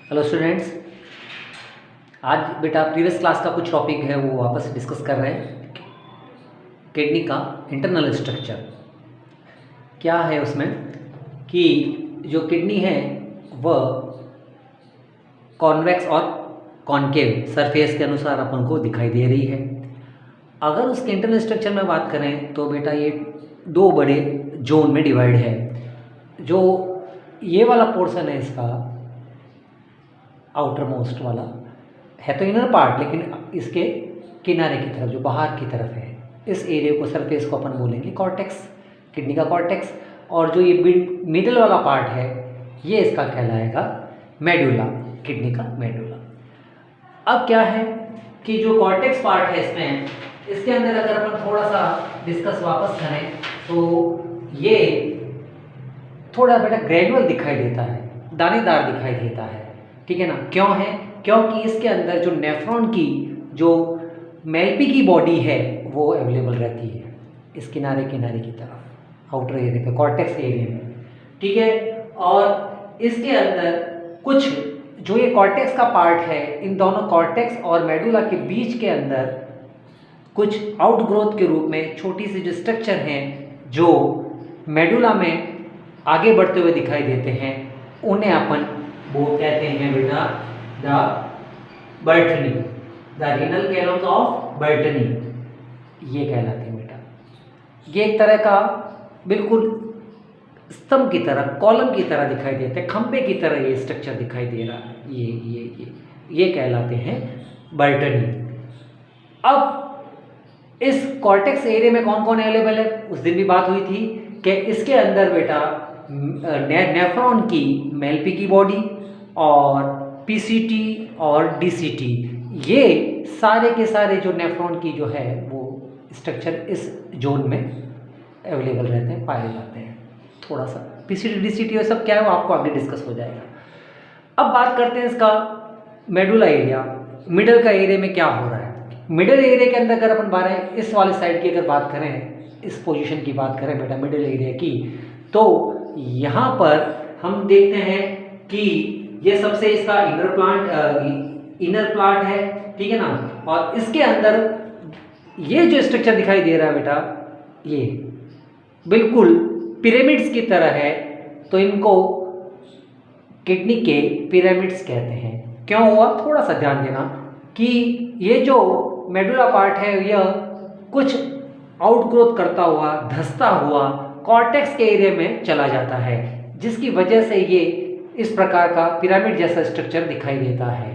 Hello students. आज बेटा previous class का कुछ टॉपिक है वो वापस डिस्कस कर रहे हैं। किडनी का इंटरनल स्ट्रक्चर क्या है उसमें कि जो किडनी है वह कॉन्वेक्स और कॉनकेव सरफेस के अनुसार अपन को दिखाई दे रही है। अगर उसके इंटरनल स्ट्रक्चर में बात करें तो बेटा ये दो बड़े जोन में डिवाइड है। जो ये वाला पोर्शन है इसका आउटर मोस्ट वाला है तो इनर पार्ट, लेकिन इसके किनारे की तरफ जो बाहर की तरफ है इस एरिया को सरफेस को अपन बोलेंगे कॉर्टेक्स, किडनी का कॉर्टेक्स। और जो ये मिडल वाला पार्ट है ये इसका कहलाएगा मेडुला, किडनी का मेडुला। अब क्या है कि जो कॉर्टेक्स पार्ट है इसमें, इसके अंदर अगर अपन थोड़ा सा डिस्कस वापस करें तो ये थोड़ा बेटा ग्रेनुअल दिखाई देता है, दानेदार दिखाई देता है, ठीक है ना। क्यों है? क्योंकि इसके अंदर जो नेफ्रॉन की जो मेल्पी की बॉडी है वो अवेलेबल रहती है इस किनारे किनारे की तरफ आउटर एरिया पे, कॉर्टेक्स एरिया में, ठीक है। और इसके अंदर कुछ जो ये कॉर्टेक्स का पार्ट है, इन दोनों कॉर्टेक्स और मेडुला के बीच के अंदर कुछ आउटग्रोथ के रूप में छोटी सी जो स्ट्रक्चर हैं जो मेडुला में आगे बढ़ते हुए दिखाई देते हैं, उन्हें अपन वो कहते हैं बेटा the Bertini, the renal canals of Bertini, ये कहलाते हैं बेटा। ये एक तरह का बिल्कुल स्तंभ की तरह, कॉलम की तरह दिखाई देते हैं, खंभे की तरह ये स्ट्रक्चर दिखाई दे रहा है। ये कहलाते हैं बर्टनी। अब इस कॉर्टेक्स एरिया में कौन कौन अवेलेबल है? उस दिन भी बात हुई थी कि इसके अंदर बेटा नेफ्रॉन की मेल्पी की बॉडी और पीसीटी और डीसीटी, ये सारे के सारे जो नेफ्रॉन की जो है वो स्ट्रक्चर इस जोन में अवेलेबल रहते हैं, पाए जाते हैं। थोड़ा सा पीसीटी डीसीटी और सब क्या है वो आपको आगे डिस्कस हो जाएगा। अब बात करते हैं इसका मेडुला एरिया, मिडल का एरिया में क्या हो रहा है। मिडल एरिया के अंदर अगर अपन बारें इस वाले साइड की अगर बात करें, इस पोजीशन की बात करें बेटा मिडल एरिया की, तो यहाँ पर हम देखते हैं कि ये सबसे इसका इनर प्लांट है, ठीक है ना। और इसके अंदर ये जो स्ट्रक्चर दिखाई दे रहा है बेटा, ये बिल्कुल पिरामिड्स की तरह है, तो इनको किडनी के पिरामिड्स कहते हैं। क्यों हुआ? थोड़ा सा ध्यान देना कि ये जो मेडुला पार्ट है यह कुछ आउटग्रोथ करता हुआ, धंसता हुआ कॉर्टेक्स के एरिया में चला जाता है, जिसकी वजह से ये इस प्रकार का पिरामिड जैसा स्ट्रक्चर दिखाई देता है।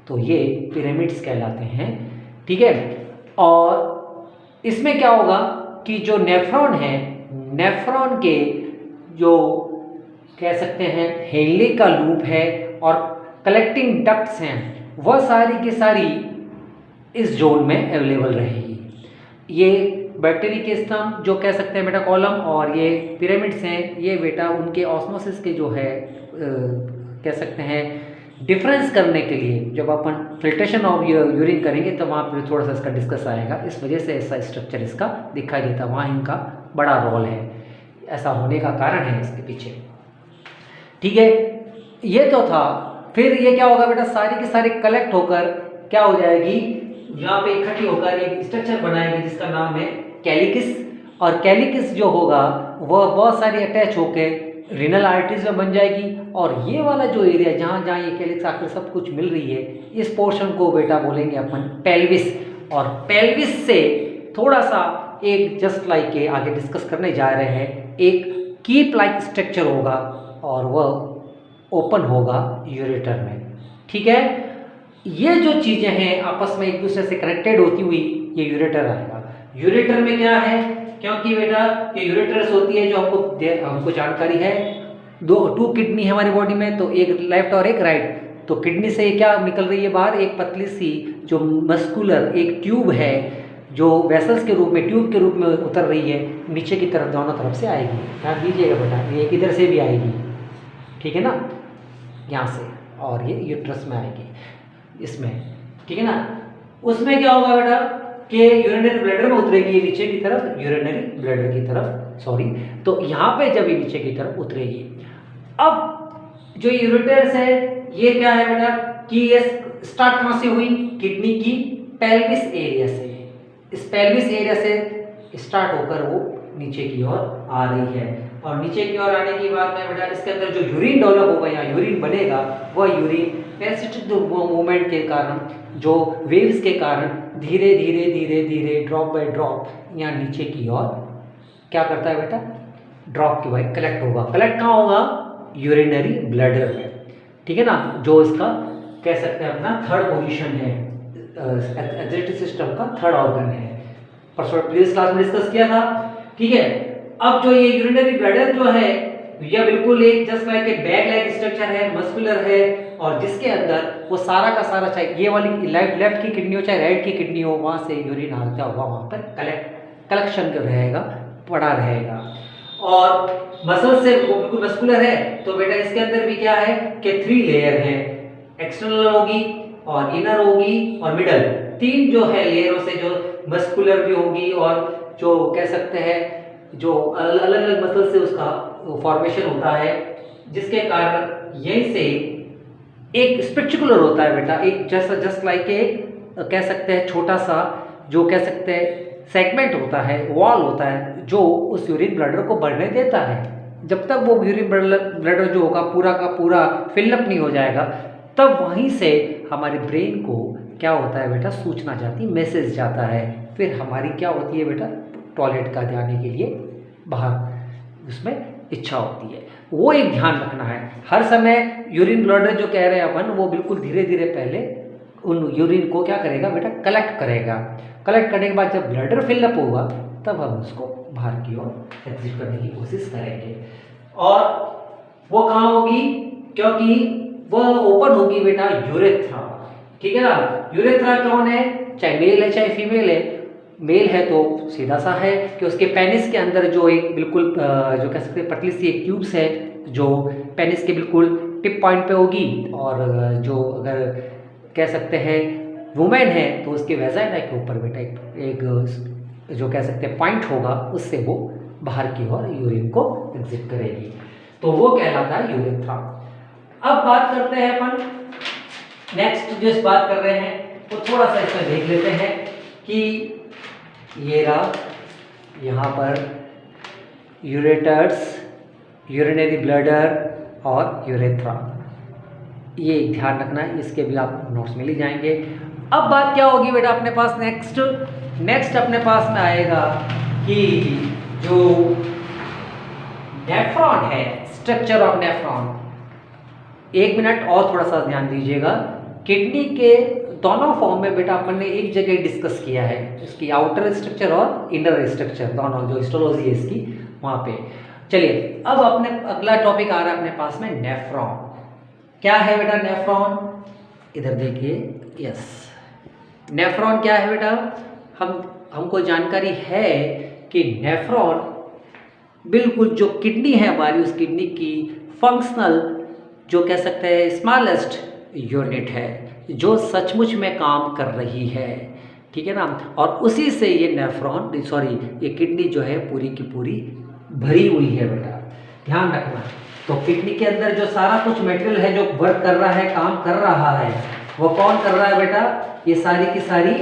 तो ये पिरामिड्स कहलाते हैं, ठीक है। और इसमें क्या होगा कि जो नेफ्रॉन है, नेफ्रॉन के जो कह सकते हैं हेनले का लूप है और कलेक्टिंग डक्ट्स हैं, वह सारी की सारी इस जोन में अवेलेबल रहेगी। ये बैक्टीरिया के स्तंभ जो कह सकते हैं बेटा कॉलम, और ये पिरामिड्स हैं, ये बेटा उनके ऑस्मोसिस के जो है कह सकते हैं डिफरेंस करने के लिए जब अपन फिल्ट्रेशन ऑफ यूरिन करेंगे तो वहाँ पे थोड़ा सा इसका डिस्कस आएगा। इस वजह से ऐसा स्ट्रक्चर इसका दिखाई देता है, वहाँ इनका बड़ा रोल है, ऐसा होने का कारण है इसके पीछे, ठीक है। ये तो था। फिर ये क्या होगा बेटा, सारी की सारी कलेक्ट होकर क्या हो जाएगी, यहाँ पे इकट्ठी होकर एक स्ट्रक्चर बनाएगी जिसका नाम है कैलिकिस। और कैलिकिस जो होगा वह बहुत सारी अटैच होकर रीनल आर्टरीज में बन जाएगी। और ये वाला जो एरिया जहाँ जहाँ ये कैलिक्स आकर सब कुछ मिल रही है, इस पोर्शन को बेटा बोलेंगे अपन पेल्विस। और पेल्विस से थोड़ा सा एक जस्ट लाइक के आगे डिस्कस करने जा रहे हैं, एक कीप लाइक स्ट्रक्चर होगा और वह ओपन होगा यूरेटर में, ठीक है। ये जो चीज़ें हैं आपस में एक दूसरे से कनेक्टेड होती हुई ये यूरेटर आएगा। यूरेटर में क्या है, क्योंकि बेटा ये यूरेटर्स होती है जो हमको जानकारी है, टू किडनी है हमारी बॉडी में, तो एक लेफ्ट और एक राइट। तो किडनी से क्या निकल रही है बाहर, एक पतली सी जो मस्कुलर एक ट्यूब है जो वेसल्स के रूप में, ट्यूब के रूप में उतर रही है, नीचे की तरफ दोनों तरफ से आएगी। ध्यान दीजिएगा बेटा, ये इधर से भी आएगी, ठीक है ना, यहाँ से, और ये यूट्रस में आएगी इसमें, ठीक है ना। उसमें क्या होगा बेटा कि यूरिनरी ब्लैडर में उतरेगी नीचे की तरफ, यूरिनरी ब्लैडर की तरफ, सॉरी। तो यहाँ पे जब ये नीचे की तरफ उतरेगी, अब जो यूरेटर्स है ये क्या है बेटा कि ये स्टार्ट कहाँ से हुई, किडनी की पेल्विस एरिया से। इस पेल्विस एरिया से स्टार्ट होकर वो नीचे की ओर आ रही है, और नीचे की ओर आने की बात में बेटा इसके अंदर जो यूरिन डेवलप होगा या यूरिन बनेगा, वह यूरिन पैरासिटिक मूवमेंट के कारण, जो वेव्स के कारण धीरे धीरे धीरे धीरे ड्रॉप बाय ड्रॉप यहाँ नीचे की ओर क्या करता है बेटा, ड्रॉप की वाई कलेक्ट होगा। कलेक्ट कहाँ होगा, यूरिनरी ब्लैडर में, ठीक है ना, जो इसका कह सकते हैं अपना थर्ड पोजीशन है, एक्सक्रीटरी सिस्टम का थर्ड ऑर्गन है। प्रीवियस क्लास में डिस्कस किया था, ठीक है। अब जो ये यूरिनरी ब्लैडर जो है यह बिल्कुल एक just like a bag like structure है, मस्कुलर है, और जिसके अंदर वो सारा का सारा, चाहे ये वाली लेफ्ट की किडनी हो चाहे राइट की किडनी हो, वहाँ से यूरिन आता हुआ वहाँ पर कलेक्शन रहेगा, पड़ा रहेगा। और मसल से वो बिल्कुल मस्कुलर है, तो बेटा इसके अंदर भी क्या है कि 3 लेयर है, एक्सटर्नल होगी और इनर होगी और मिडल, 3 जो है लेयरों से जो मस्कुलर भी होगी, और जो कह सकते हैं जो अलग अलग मसल से उसका फॉर्मेशन होता है, जिसके कारण यहीं से एक स्पेक्टिकुलर होता है बेटा, एक जैसा जस्ट लाइक एक कह सकते हैं छोटा सा जो कह सकते हैं सेगमेंट होता है, वॉल होता है, जो उस यूरिन ब्लैडर को बढ़ने देता है। जब तक वो यूरिन ब्लैडर जो होगा पूरा का पूरा फिलअप नहीं हो जाएगा, तब वहीं से हमारे ब्रेन को क्या होता है बेटा, सूचना जाती, मैसेज जाता है, फिर हमारी क्या होती है बेटा, टॉयलेट का जाने के लिए बाहर उसमें इच्छा होती है। वो एक ध्यान रखना है हर समय। यूरिन ब्लैडर जो कह रहे हैं अपन, वो बिल्कुल धीरे धीरे पहले उन यूरिन को क्या करेगा बेटा, कलेक्ट करेगा। कलेक्ट करने के बाद जब ब्लैडर फिलअप होगा, तब हम उसको बाहर की ओर एग्जिट करने की कोशिश करेंगे। और वो कहाँ होगी, क्योंकि वह ओपन होगी बेटा यूरेथ्रा, ठीक है ना। यूरेथ्रा कौन है, चाहे मेल है चाहे फीमेल है। मेल है तो सीधा सा है कि उसके पेनिस के अंदर जो एक बिल्कुल जो कह सकते हैं पतली सी एक ट्यूब्स है, जो पेनिस के बिल्कुल टिप पॉइंट पे होगी, और जो अगर कह सकते हैं वुमेन है तो उसके वेजाइना के ऊपर बेटा एक जो कह सकते हैं पॉइंट होगा, उससे वो बाहर की ओर यूरिन को एग्जिट करेगी, तो वो कहलाता है यूरेथ्रा। अब बात करते हैं अपन नेक्स्ट जो इस बात कर रहे हैं, तो थोड़ा सा इसमें देख लेते हैं कि ये रहा यहाँ पर यूरेटर्स, यूरिनरी ब्लैडर और यूरेथ्रा, ये ध्यान रखना है, इसके भी आप नोट्स मिल ही जाएंगे। अब बात क्या होगी बेटा अपने पास, नेक्स्ट अपने पास में आएगा कि जो नेफ्रॉन है, स्ट्रक्चर ऑफ नेफ्रॉन। 1 मिनट और थोड़ा सा ध्यान दीजिएगा। किडनी के दोनों फॉर्म में बेटा अपन ने एक जगह डिस्कस किया है, इसकी आउटर स्ट्रक्चर और इनर स्ट्रक्चर दोनों, जो हिस्टोलॉजी है इसकी वहाँ पे। चलिए अब अपने अगला टॉपिक आ रहा है अपने पास में, नेफ्रॉन। क्या है बेटा नेफ्रॉन, इधर देखिए, यस, नेफ्रॉन क्या है बेटा, हमको जानकारी है कि नेफ्रॉन बिल्कुल जो किडनी है हमारी, उस किडनी की फंक्शनल जो कह सकते हैं स्मॉलेस्ट यूनिट है, जो सचमुच में काम कर रही है, ठीक है ना। और उसी से ये नेफ्रॉन ये किडनी जो है पूरी की पूरी भरी हुई है बेटा, ध्यान रखना। तो किडनी के अंदर जो सारा कुछ मटेरियल है जो वर्क कर रहा है, काम कर रहा है, वो कौन कर रहा है बेटा, ये सारी की सारी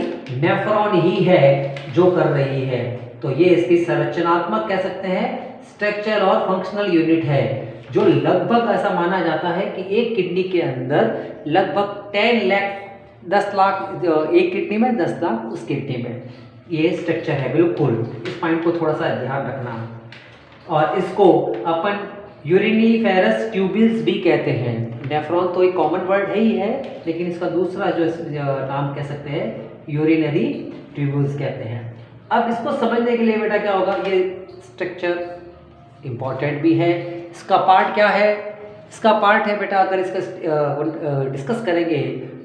नेफ्रॉन ही है जो कर रही है। तो ये इसकी संरचनात्मक कह सकते हैं स्ट्रक्चर और फंक्शनल यूनिट है, जो लगभग ऐसा माना जाता है कि एक किडनी के अंदर लगभग 10 लाख एक किडनी में, 10 लाख उस किडनी में, ये स्ट्रक्चर है बिल्कुल। इस पॉइंट को थोड़ा सा ध्यान रखना। और इसको अपन यूरिनिफेरस ट्यूबिल्स भी कहते हैं। नेफ्रॉन तो एक कॉमन वर्ड है ही है, लेकिन इसका दूसरा जो नाम कह सकते हैं यूरिनरी ट्यूबिल्स कहते हैं। अब इसको समझने के लिए बेटा क्या होगा, ये स्ट्रक्चर इम्पॉर्टेंट भी है। इसका पार्ट क्या है, इसका पार्ट है बेटा, अगर इसका डिस्कस करेंगे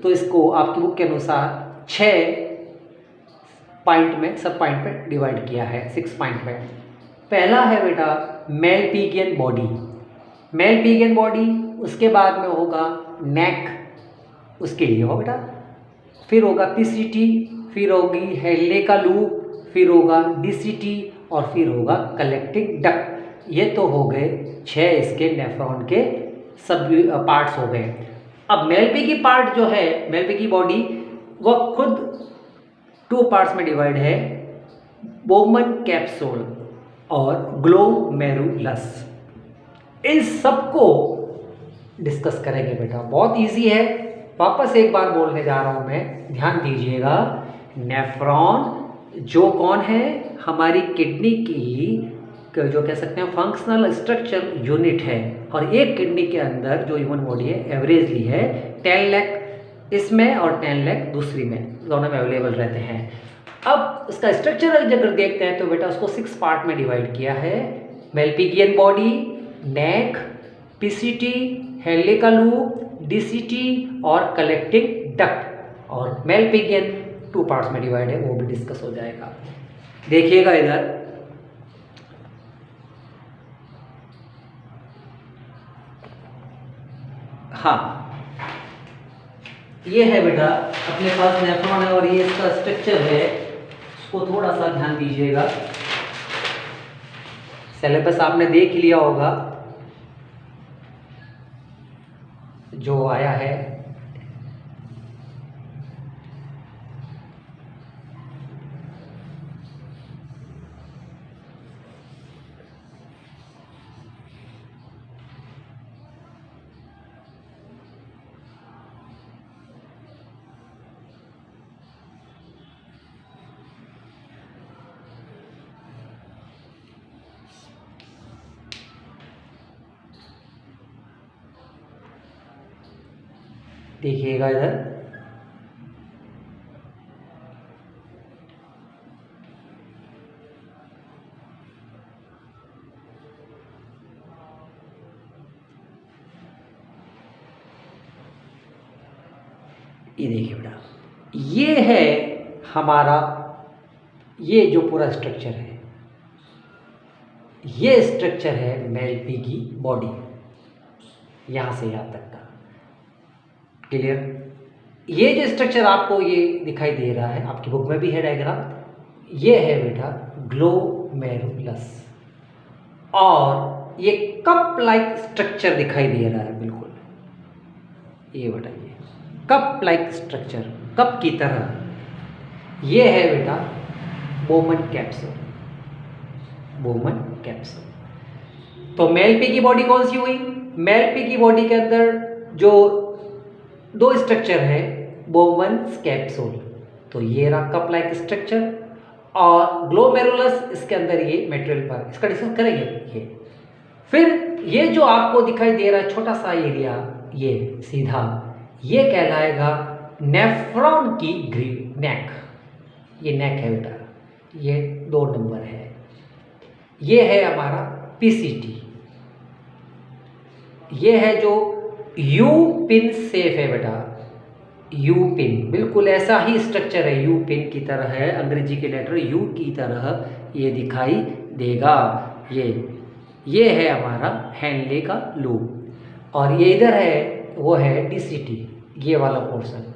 तो इसको आपकी बुक के अनुसार 6 पॉइंट में, सब पॉइंट पे डिवाइड किया है, 6 पॉइंट में। पहला है बेटा मेलपिगियन बॉडी, मेलपिगियन बॉडी, उसके बाद में होगा नेक, उसके लिए हो बेटा, फिर होगा पीसीटी, फिर होगी हेले का लूप, फिर होगा डीसीटी और फिर होगा कलेक्टिंग डक्ट। ये तो हो गए 6 इसके नेफ्रॉन के सब पार्ट्स हो गए। अब मेलपी की पार्ट जो है, मेलपी की बॉडी, वह खुद 2 पार्ट्स में डिवाइड है, बोमन कैप्सूल और ग्लोमेरुलस। इन सबको डिस्कस करेंगे बेटा, बहुत इजी है। वापस एक बार बोलने जा रहा हूं मैं, ध्यान दीजिएगा। नेफ्रॉन जो कौन है, हमारी किडनी की जो कह सकते हैं फंक्शनल स्ट्रक्चर यूनिट है, और एक किडनी के अंदर जो ह्यूमन बॉडी है एवरेजली है 10 लाख इसमें और 10 लाख दूसरी में, दोनों में अवेलेबल रहते हैं। अब इसका स्ट्रक्चर अगर देखते हैं तो बेटा उसको 6 पार्ट में डिवाइड किया है। मेलपिगियन बॉडी, नेक, पीसीटी, हेनले का लूप, डीसीटी और कलेक्टिंग डक्ट। और मेलपिगियन 2 पार्ट्स में डिवाइड है, वो भी डिस्कस हो जाएगा। देखिएगा इधर, हाँ ये है बेटा अपने पास नेफ्रॉन है और ये इसका स्ट्रक्चर है, उसको थोड़ा सा ध्यान दीजिएगा। सिलेबस आपने देख लिया होगा जो आया है। देखिएगा इधर, ये देखिए बेटा, ये है हमारा, ये जो पूरा स्ट्रक्चर है, ये स्ट्रक्चर है मेलपी की बॉडी, यहां से यहां तक का। क्लियर? ये जो स्ट्रक्चर आपको ये दिखाई दे रहा है, आपकी बुक में भी है डायग्राम, ये है बेटा ग्लोमेरुलस, और ये कप लाइक स्ट्रक्चर दिखाई दे रहा है बिल्कुल, ये बेटा ये कप लाइक स्ट्रक्चर, कप की तरह। ये है बेटा बोमन कैप्सूल, बोमन कैप्सूल। तो मेलपी की बॉडी कौन सी हुई? मेलपी की बॉडी के अंदर जो 2 स्ट्रक्चर है, बोमन कैप्सूल, तो ये रहा कप लाइक स्ट्रक्चर, और ग्लोमेरुलस इसके अंदर ये मटेरियल पर, इसका डिस्कस करेंगे। ये फिर ये जो आपको दिखाई दे रहा है छोटा सा एरिया, ये सीधा, ये कहलाएगा नेफ्रॉन की ग्रीव, नेक। ये नेक है बेटा, ये 2 नंबर है। ये है हमारा पीसीटी, ये है जो यू पिन सेफ है बेटा, यू पिन बिल्कुल ऐसा ही स्ट्रक्चर है, यू पिन की तरह है, अंग्रेजी के लेटर यू की तरह ये दिखाई देगा। ये है हमारा हैनले का लूप, और ये इधर है वो है डीसीटी, ये वाला पोर्शन,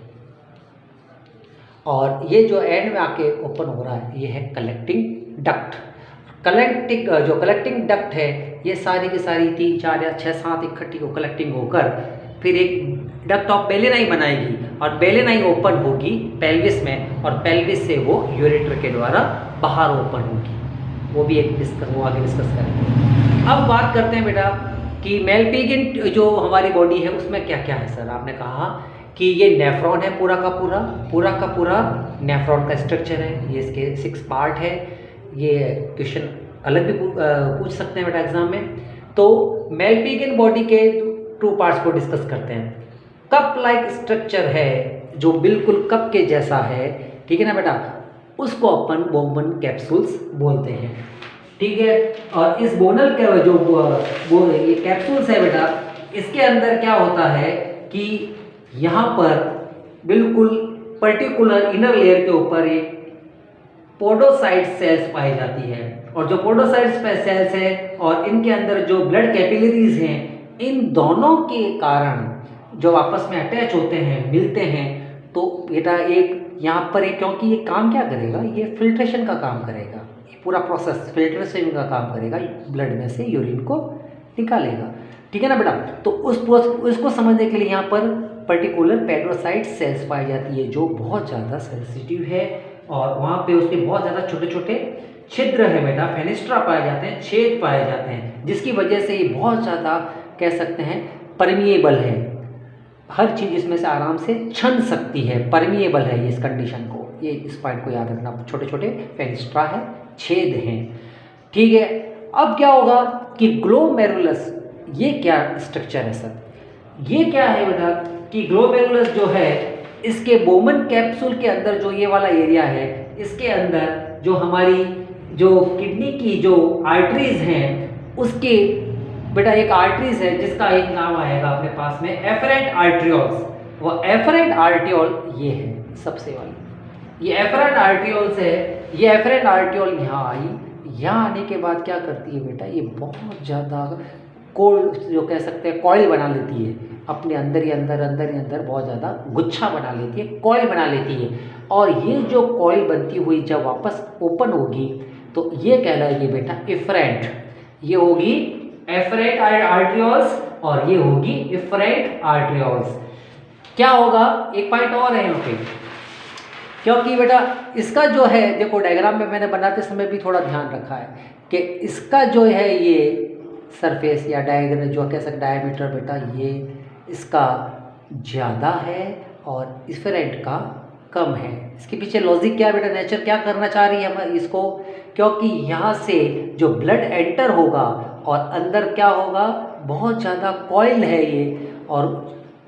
और ये जो एंड में आके ओपन हो रहा है ये है कलेक्टिंग डक्ट। जो कलेक्टिंग डक्ट है, ये सारी की सारी 3, 4 या 6, 7 इकट्ठी को कलेक्टिंग होकर फिर एक डक्ट ऑफ बेलेनाई बनाएगी, और बेलेनाई ओपन होगी पेल्विस में, और पेल्विस से वो यूरेटर के द्वारा बाहर ओपन होगी। वो भी एक वो आगे डिस्कस करेंगे। अब बात करते हैं बेटा कि मेलपिगियन जो हमारी बॉडी है उसमें क्या क्या है। सर आपने कहा कि ये नेफ्रॉन है, पूरा का पूरा नेफ्रॉन का स्ट्रक्चर है, ये इसके 6 पार्ट है। ये क्वेश्चन अलग भी पूछ सकते हैं बेटा एग्जाम में। तो मेलपिगियन बॉडी के 2 पार्ट्स को डिस्कस करते हैं। कप लाइक स्ट्रक्चर है जो बिल्कुल कप के जैसा है, ठीक है ना बेटा, उसको अपन बोमन कैप्सूल्स बोलते हैं, ठीक है। और इस बोनल के जो ये कैप्सूल्स है बेटा, इसके अंदर क्या होता है कि यहाँ पर बिल्कुल पर्टिकुलर इनर लेयर के ऊपर एक पोडोसाइट सेल्स पाई जाती है, और जो पोडोसाइट सेल्स है और इनके अंदर जो ब्लड कैपिलरीज हैं, इन दोनों के कारण जो आपस में अटैच होते हैं, मिलते हैं, तो बेटा एक यहाँ पर एक, क्योंकि ये काम क्या करेगा, ये फिल्ट्रेशन का काम करेगा, ये पूरा प्रोसेस फिल्ट्रेशन का काम करेगा, ब्लड में से यूरिन को निकालेगा। ठीक है ना बेटा। तो उसको समझने के लिए यहाँ पर पर्टिकुलर पेडोसाइट सेल्स पाई जाती है जो बहुत ज़्यादा सेंसिटिव है, और वहाँ पे उसके बहुत ज़्यादा छोटे छोटे छिद्र है बेटा, फेनिस्ट्रा पाए जाते हैं, छेद पाए जाते हैं, जिसकी वजह से ये बहुत ज़्यादा कह सकते हैं परमिएबल है, हर चीज़ इसमें से आराम से छन सकती है, परमिएबल है ये इस कंडीशन को, ये इस पॉइंट को याद रखना, छोटे छोटे फेनिस्ट्रा है, छेद हैं। ठीक है, अब क्या होगा कि ग्लोमेरुलस, ये क्या स्ट्रक्चर है सर, ये क्या है बेटा कि ग्लोमेरुलस जो है इसके बोमन कैप्सूल के अंदर जो ये वाला एरिया है, इसके अंदर जो हमारी जो किडनी की जो आर्टरीज हैं उसके बेटा एक आर्टरीज है जिसका एक नाम आएगा अपने पास में एफरेंट आर्ट्रियोल्स। वो एफरेंट आर्ट्रियोल ये है सबसे वाली, ये एफरेंट आर्ट्रियोल्स है। ये एफरेंट आर्ट्रियोल यहाँ आई, यहाँ आने के बाद क्या करती है बेटा, ये बहुत ज़्यादा कोल्ड जो कह सकते हैं कॉइल बना लेती है, अपने अंदर ही अंदर बहुत ज़्यादा गुच्छा बना लेती है, कॉइल बना लेती है। और ये जो कॉइल बनती हुई जब वापस ओपन होगी तो ये कहलाएगी बेटा इफरेंट, ये होगी एफरेंट आर्ट्रियोल्स और ये होगी इफरेंट आर्ट्रियोल्स। क्या होगा, एक पॉइंट और है यहाँ पे, क्योंकि बेटा इसका जो है देखो डायग्राम में मैंने बनाते समय भी थोड़ा ध्यान रखा है कि इसका जो है ये सरफेस या डायग्राम जो कह सकते डायमीटर बेटा ये इसका ज़्यादा है और इफरेंट का कम है। इसके पीछे लॉजिक क्या है बेटा, नेचर क्या करना चाह रही है हम इसको, क्योंकि यहाँ से जो ब्लड एंटर होगा और अंदर क्या होगा, बहुत ज़्यादा कॉइल है ये और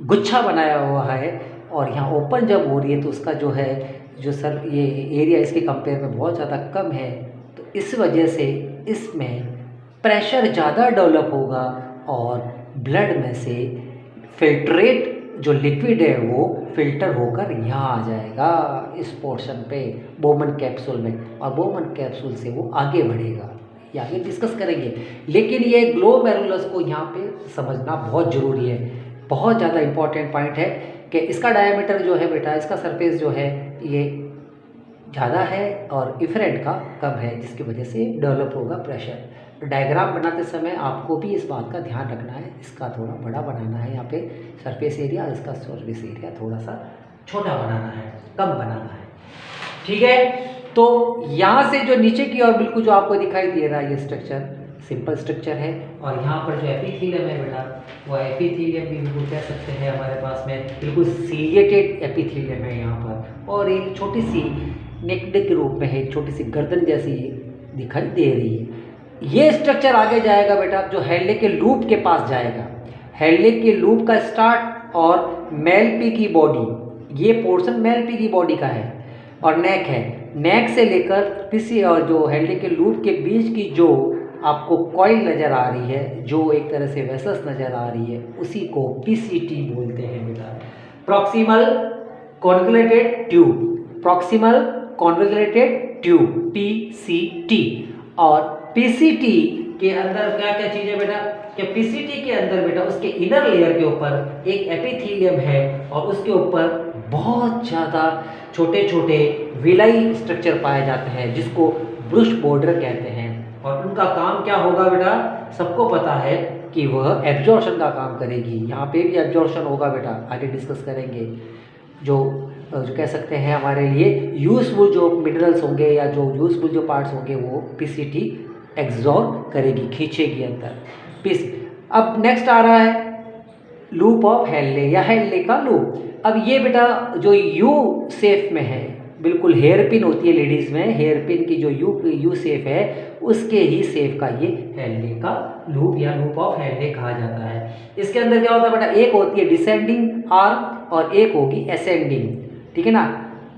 गुच्छा बनाया हुआ है, और यहाँ ओपन जब हो रही है तो उसका जो है जो सर ये एरिया इसके कंपेयर में बहुत ज़्यादा कम है, तो इस वजह से इसमें प्रेशर ज़्यादा डेवलप होगा और ब्लड में से फिल्ट्रेट जो लिक्विड है वो फिल्टर होकर यहाँ आ जाएगा इस पोर्शन पे बोमन कैप्सूल में, और बोमन कैप्सूल से वो आगे बढ़ेगा, ये आगे डिस्कस करेंगे। लेकिन ये ग्लोमेरुलस को यहाँ पे समझना बहुत ज़रूरी है, बहुत ज़्यादा इंपॉर्टेंट पॉइंट है कि इसका डायमीटर जो है बेटा, इसका सरफेस जो है ये ज़्यादा है और इफरेंट का कम है, जिसकी वजह से डेवलप होगा प्रेशर। तो डायग्राम बनाते समय आपको भी इस बात का ध्यान रखना है, इसका थोड़ा बड़ा बनाना है यहाँ पे सरफेस एरिया, इसका सरफेस एरिया थोड़ा सा छोटा बनाना है, कम बनाना है। ठीक है, तो यहाँ से जो नीचे की ओर बिल्कुल जो आपको दिखाई दे रहा है ये स्ट्रक्चर सिंपल स्ट्रक्चर है, और यहाँ पर जो एपिथेलियम है बेटा वो एपिथेलियम भी बिल्कुल कह सकते हैं हमारे पास में बिल्कुल सीलिएटेड एपिथेलियम है यहाँ पर, और एक छोटी सी नेक के रूप में है, एक छोटी सी गर्दन जैसी दिखाई दे रही है। ये स्ट्रक्चर आगे जाएगा बेटा जो हैले के लूप के पास जाएगा, हैले के लूप का स्टार्ट और मेलपी की बॉडी, ये पोर्शन मेलपी की बॉडी का है, और नेक है, नेक से लेकर पीसी और जो हैले के लूप के बीच की जो आपको कॉइल नज़र आ रही है, जो एक तरह से वेसल्स नज़र आ रही है, उसी को पीसीटी बोलते हैं बेटा, proximal convoluted tube, proximal convoluted tube PCT. और पीसीटी के अंदर क्या क्या चीज़ है बेटा, कि पीसीटी के अंदर बेटा उसके इनर लेयर के ऊपर एक एपिथेलियम है और उसके ऊपर बहुत ज़्यादा छोटे छोटे विलाई स्ट्रक्चर पाए जाते हैं जिसको ब्रुश बॉर्डर कहते हैं, और उनका काम क्या होगा बेटा, सबको पता है कि वह एब्जॉर्प्शन का काम करेगी। यहाँ पे भी एब्जॉर्प्शन होगा बेटा, आगे डिस्कस करेंगे। जो कह सकते हैं हमारे लिए यूजफुल जो मिनरल्स होंगे या जो यूजफुल जो पार्ट्स होंगे वो पीसीटी एब्जॉर्ब करेगी, खींचेगी अंदर पीस। अब नेक्स्ट आ रहा है लूप ऑफ हैले या हैले का लूप। अब ये बेटा जो यू शेप में है, बिल्कुल हेयर पिन होती है लेडीज़ में, हेयर पिन की जो यू शेप है उसके ही शेप का ये हैले का लूप या लूप ऑफ हैले कहा जाता है। इसके अंदर क्या होता है बेटा, एक होती है डिसेंडिंग आर्म और एक होगी असेंडिंग, ठीक है ना,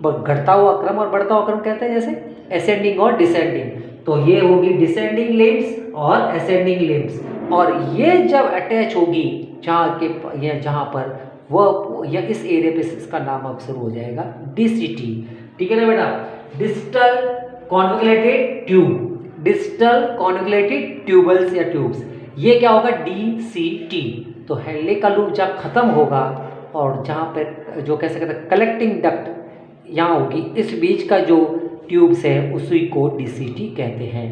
घटता हुआ क्रम और बढ़ता हुआ क्रम कहते हैं जैसे असेंडिंग और डिसेंडिंग, तो ये होगी डिसेंडिंग लिम्स और असेंडिंग लिम्स, और ये जब अटैच होगी जहाँ पर वह या इस एरिया पे इसका नाम अब शुरू हो जाएगा डीसीटी, ठीक है ना बेटा, distal convoluted tube, distal convoluted tubules या ट्यूब्स, ये क्या होगा डीसीटी। तो हैले का लूप जब खत्म होगा और जहाँ पे जो कह सकते हैं कलेक्टिंग डक्ट यहाँ होगी, इस बीच का जो ट्यूब्स है उसी को डीसीटी कहते हैं।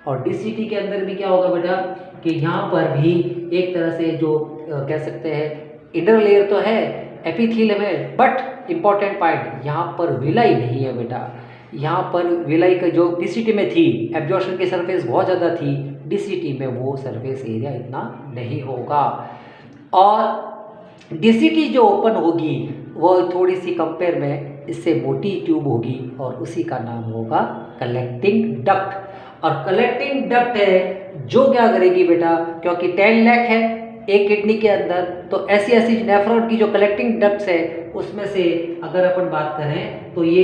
और DCT के अंदर भी क्या होगा बेटा कि यहाँ पर भी एक तरह से जो कह सकते हैं इनर लेयर तो है, एपिथेलियम है, बट इम्पॉर्टेंट पॉइंट यहाँ पर विलाई नहीं है बेटा। यहाँ पर विलाई का जो DCT में थी एब्जॉर्प्शन की सरफेस बहुत ज़्यादा थी, DCT में वो सरफेस एरिया इतना नहीं होगा। और DCT जो ओपन होगी वो थोड़ी सी कंपेयर में इससे मोटी ट्यूब होगी और उसी का नाम होगा कलेक्टिंग डक्ट। और कलेक्टिंग डक्ट है जो क्या करेगी बेटा, क्योंकि 10 लाख है एक किडनी के अंदर, तो ऐसी ऐसी नेफ्रॉन की जो कलेक्टिंग डक्ट्स है उसमें से अगर अपन बात करें तो ये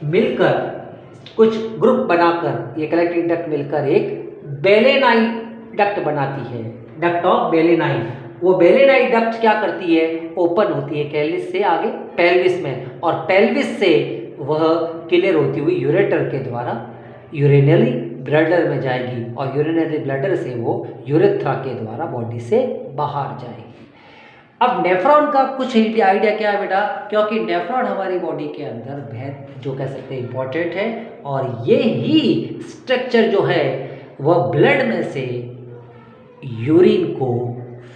मिलकर कुछ ग्रुप बनाकर ये कलेक्टिंग डक्ट मिलकर एक बेलेनाई डक्ट बनाती है, डक्ट ऑफ बेलेनाई। वो बेलेनाई डक्ट क्या करती है, ओपन होती है कैलिस से आगे पेल्विस में, और पेल्विस से वह क्लियर होती हुई यूरेटर के द्वारा यूरिनरी ब्लैडर में जाएगी और यूरिनरी ब्लैडर से वो यूरेथ्रा के द्वारा बॉडी से बाहर जाएगी। अब नेफ्रॉन का कुछ आइडिया क्या है बेटा, क्योंकि नेफ्रॉन हमारी बॉडी के अंदर बेहद जो कह सकते हैं इम्पॉर्टेंट है, और ये ही स्ट्रक्चर जो है वह ब्लड में से यूरिन को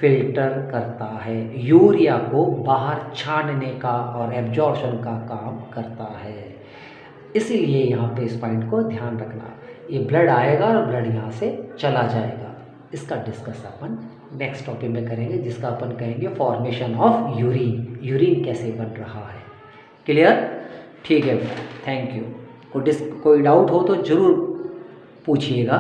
फिल्टर करता है, यूरिया को बाहर छानने का और एब्जॉर्प्शन का काम करता है। इसीलिए यहाँ पे इस पॉइंट को ध्यान रखना, ये ब्लड आएगा और ब्लड यहाँ से चला जाएगा। इसका डिस्कस अपन नेक्स्ट टॉपिक में करेंगे, जिसका अपन कहेंगे फॉर्मेशन ऑफ यूरिन, यूरिन कैसे बन रहा है। क्लियर? ठीक है बेटा, थैंक यू। कोई डाउट हो तो ज़रूर पूछिएगा।